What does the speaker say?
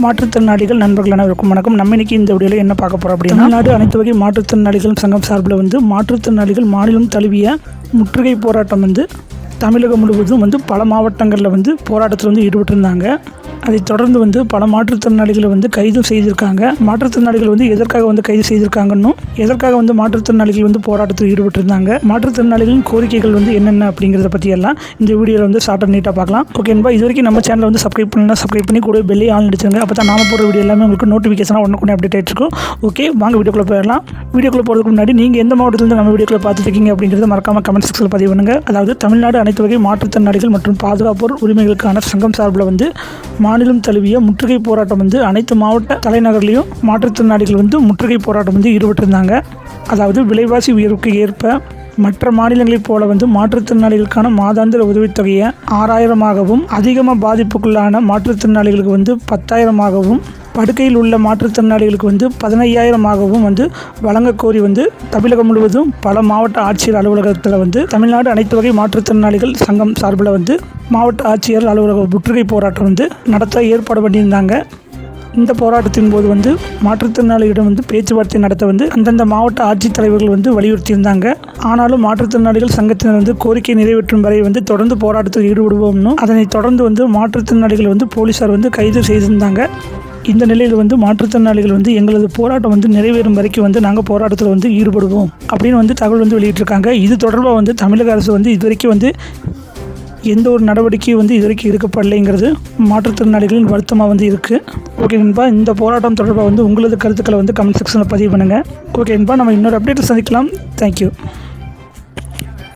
மாற்றுத்திறனாளிகள் நண்பர்கள் அனைவருக்கும் வணக்கம். நம்ம இன்னைக்கு இந்த வீடியோவில் என்ன பார்க்க போகிறோம் அப்படின்னா, தமிழ்நாடு அனைத்து வகை மாற்றுத்திறனாளிகள் சங்கம் சார்பில் மாற்றுத்திறனாளிகள் மாநிலம் தழுவிய முற்றுகை போராட்டம் தமிழகம் முழுவதும் பல மாவட்டங்களில் போராட்டத்தில் ஈடுபட்டிருந்தாங்க. அதைத் தொடர்ந்து பல மாற்றுத்திறனாளிகளை கைது செய்திருக்காங்க. மாற்றுத்திறனாளிகள் எதற்காக கைது செய்திருக்காங்கன்னு, எதற்காக மாற்றுத்திறனாளிகள் போராட்டத்தில் ஈடுபட்டிருந்தாங்க, மாற்றுத்திறனாளிகளின் கோரிக்கைகள் என்னென்ன அப்படிங்கிறத பற்றி எல்லாம் இந்த வீடியோவில் ஷார்ட் அண்ட் நீட்டாக பார்க்கலாம். ஓகேன்பா, இது வரைக்கும் நம்ம சேனலை சப்ஸ்கிரைப் பண்ணலாம், சப்ஸ்கிரைப் பண்ணி கூட பெல்லை ஆன் அடிச்சுங்க. அப்போ தான் நாம போகிற வீடியோ எல்லாமே உங்களுக்கு நோட்டிஃபிகேஷனாக உடனே அப்டேட் ஆகிட்டு. ஓகே, வாங்க வீடியோக்குள்ளே போயிடலாம். வீடியோக்குள்ளே போகிறதுக்கு முன்னாடி நீங்கள் எந்த மாவட்டத்தில் நம்ம வீடியோக்குள்ளே பார்த்துருக்கீங்க அப்படிங்கிறத மறக்காமல் கமெண்ட் செக்ஷனில் பதிவு பண்ணுங்கள். அதாவது தமிழ்நாடு அனைத்து வகை மாற்றுத்திறனாளிகள் மற்றும் பாதுகாப்போர் உரிமைகளுக்கான சங்கம் சார்பில் மாநிலம் தழுவிய முற்றுகை போராட்டம் அனைத்து மாவட்ட தலைநகர்லையும் மாற்றுத்திறனாளிகள் முற்றுகை போராட்டம் ஈடுபட்டிருந்தாங்க. அதாவது விலைவாசி உயர்வுக்கு ஏற்ப மற்ற மாநிலங்களைப் போல மாற்றுத்திறனாளிகளுக்கான மாதாந்திர உதவித்தொகையை 6000ஆகவும், அதிகமாக பாதிப்புக்குள்ளான மாற்றுத்திறனாளிகளுக்கு 10,000ஆகவும், படுக்கையில் உள்ள மாற்றுத்திறனாளிகளுக்கு 15,000ஆகவும் வழங்க கோரி தமிழகம் முழுவதும் பல மாவட்ட ஆட்சியர் அலுவலகத்தில் தமிழ்நாடு அனைத்து வகை மாற்றுத்திறனாளிகள் சங்கம் சார்பில் மாவட்ட ஆட்சியர் அலுவலக முற்றுகை போராட்டம் நடத்த ஏற்பாடு பண்ணியிருந்தாங்க. இந்த போராட்டத்தின் போது மாற்றுத்திறனாளிகளிடம் பேச்சுவார்த்தை நடத்த அந்தந்த மாவட்ட ஆட்சித்தலைவர்கள் வலியுறுத்தியிருந்தாங்க. ஆனாலும் மாற்றுத்திறனாளிகள் சங்கத்தினர் கோரிக்கை நிறைவேற்றும் வரை தொடர்ந்து போராட்டத்தில் ஈடுபடுவோம்னு, அதனைத் தொடர்ந்து மாற்றுத்திறனாளிகள் போலீசார் கைது செய்திருந்தாங்க. இந்த நிலையில் மாற்றுத்திறனாளிகள் எங்களது போராட்டம் நிறைவேறும் வரைக்கும் நாங்கள் போராட்டத்தில் ஈடுபடுவோம் அப்படின்னு தகவல் வெளியிட்டிருக்காங்க. இது தொடர்பாக தமிழக அரசு இதுவரைக்கும் எந்த ஒரு நடவடிக்கையும் இதுவரைக்கும் எடுக்கப்படலைங்கிறது மாற்றுத்திறனாளிகளின் வருத்தமாக இருக்குது. ஓகே நண்பா, இந்த போராட்டம் தொடர்பாக உங்களது கருத்துக்களை கமெண்ட் செக்ஷனில் பதிவு பண்ணுங்கள். ஓகே நண்பா, நம்ம இன்னொரு அப்டேட்டை சந்திக்கலாம். தேங்க்யூ.